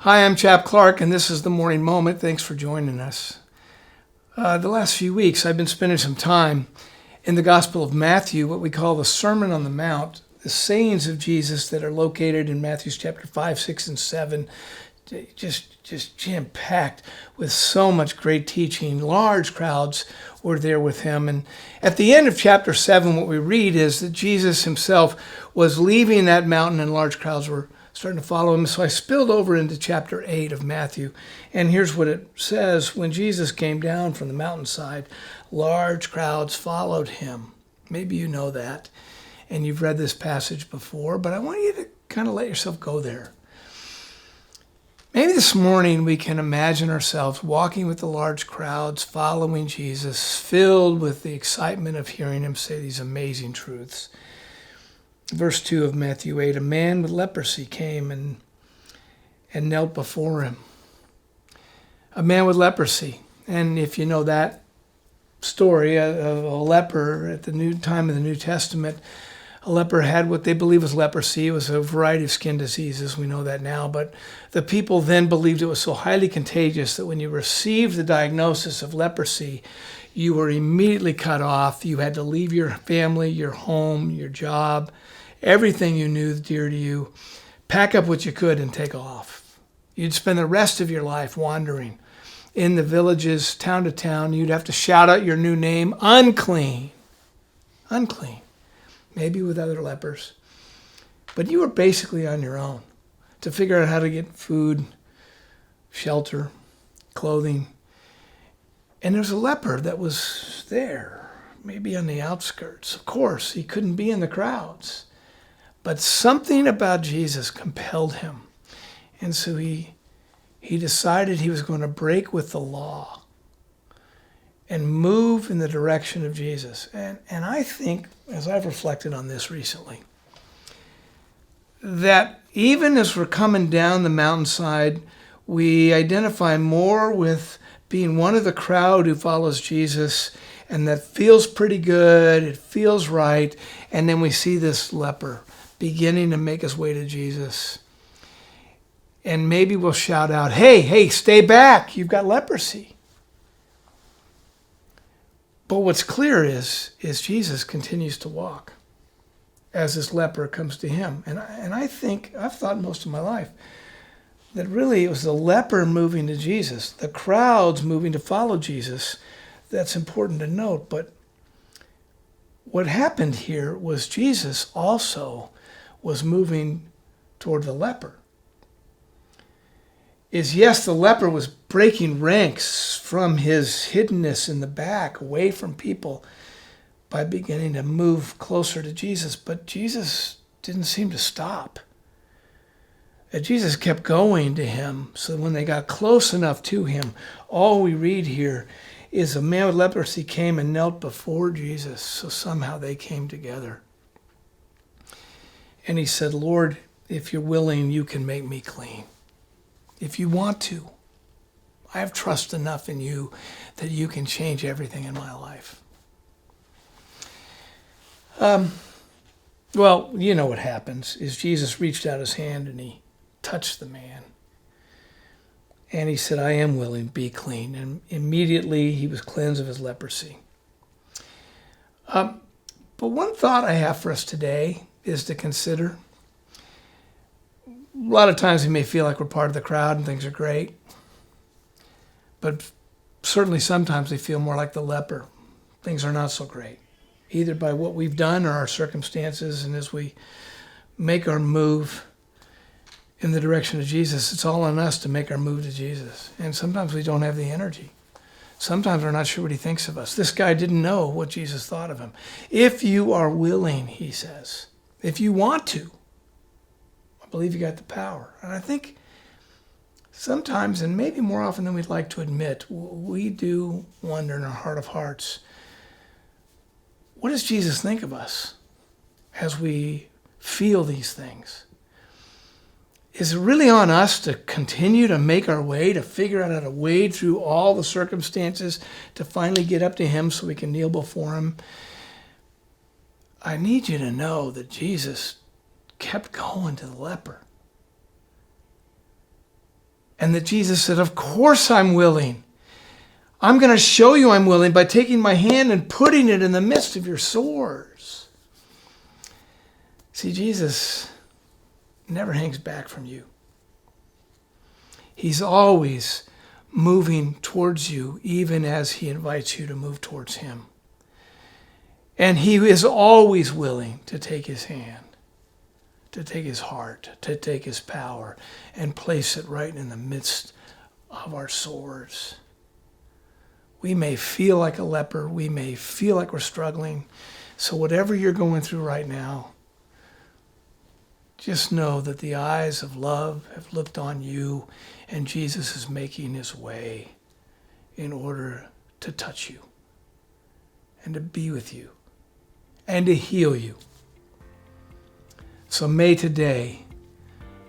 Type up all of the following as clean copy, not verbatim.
Hi, I'm Chap Clark, and this is the Morning Moment. Thanks for joining us. The last few weeks, I've been spending some time in the Gospel of Matthew, what we call the Sermon on the Mount, the sayings of Jesus that are located in Matthew's chapter 5, 6, and 7, just jam-packed with so much great teaching. Large crowds were there with him. And at the end of chapter 7, what we read is that Jesus himself was leaving that mountain and large crowds were starting to follow him. So I spilled over into chapter 8 of Matthew. And here's what it says. When Jesus came down from the mountainside, large crowds followed him. Maybe you know that, and you've read this passage before, but I want you to kind of let yourself go there. Maybe this morning we can imagine ourselves walking with the large crowds, following Jesus, filled with the excitement of hearing him say these amazing truths. Verse 2 of Matthew 8, a man with leprosy came and knelt before him. A man with leprosy. And if you know that story of a leper at the time of the New Testament, a leper had what they believe was leprosy. It was a variety of skin diseases. We know that now. But the people then believed it was so highly contagious that when you received the diagnosis of leprosy, you were immediately cut off. You had to leave your family, your home, your job, everything you knew dear to you, pack up what you could and take off. You'd spend the rest of your life wandering in the villages, town to town. You'd have to shout out your new name, unclean, unclean, maybe with other lepers. But you were basically on your own to figure out how to get food, shelter, clothing. And there's a leper that was there, maybe on the outskirts. Of course, he couldn't be in the crowds. But something about Jesus compelled him. And so he decided he was going to break with the law and move in the direction of Jesus. And I think, as I've reflected on this recently, that even as we're coming down the mountainside, we identify more with being one of the crowd who follows Jesus, and that feels pretty good, it feels right, and then we see this leper beginning to make his way to Jesus. And maybe we'll shout out, hey, stay back, you've got leprosy. But what's clear is Jesus continues to walk as this leper comes to him. And I think, I've thought most of my life, that really it was the leper moving to Jesus, the crowds moving to follow Jesus, that's important to note. But what happened here was Jesus also was moving toward the leper. Yes, the leper was breaking ranks from his hiddenness in the back, away from people, by beginning to move closer to Jesus. But Jesus didn't seem to stop. Jesus kept going to him, so when they got close enough to him, all we read here is a man with leprosy came and knelt before Jesus, so somehow they came together. And he said, Lord, if you're willing, you can make me clean. If you want to, I have trust enough in you that you can change everything in my life. Well, you know what happens is Jesus reached out his hand and he touched the man. And he said, I am willing, be clean. And immediately he was cleansed of his leprosy. But one thought I have for us today is to consider. A lot of times we may feel like we're part of the crowd and things are great. But certainly sometimes we feel more like the leper. Things are not so great, either by what we've done or our circumstances. And as we make our move in the direction of Jesus, it's all on us to make our move to Jesus. And sometimes we don't have the energy. Sometimes we're not sure what he thinks of us. This guy didn't know what Jesus thought of him. If you are willing, he says, if you want to, I believe you got the power. And I think sometimes, and maybe more often than we'd like to admit, we do wonder in our heart of hearts, what does Jesus think of us as we feel these things? Is it really on us to continue to make our way, to figure out how to wade through all the circumstances, to finally get up to him so we can kneel before him? I need you to know that Jesus kept going to the leper. And that Jesus said, of course I'm willing. I'm going to show you I'm willing by taking my hand and putting it in the midst of your sores. See, Jesus never hangs back from you. He's always moving towards you, even as he invites you to move towards him. And he is always willing to take his hand, to take his heart, to take his power, and place it right in the midst of our sores. We may feel like a leper. We may feel like we're struggling. So whatever you're going through right now, just know that the eyes of love have looked on you, and Jesus is making his way in order to touch you and to be with you and to heal you. So may today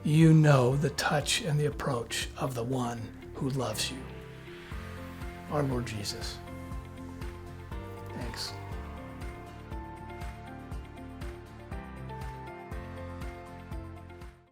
you know the touch and the approach of the one who loves you, our Lord Jesus. Thanks.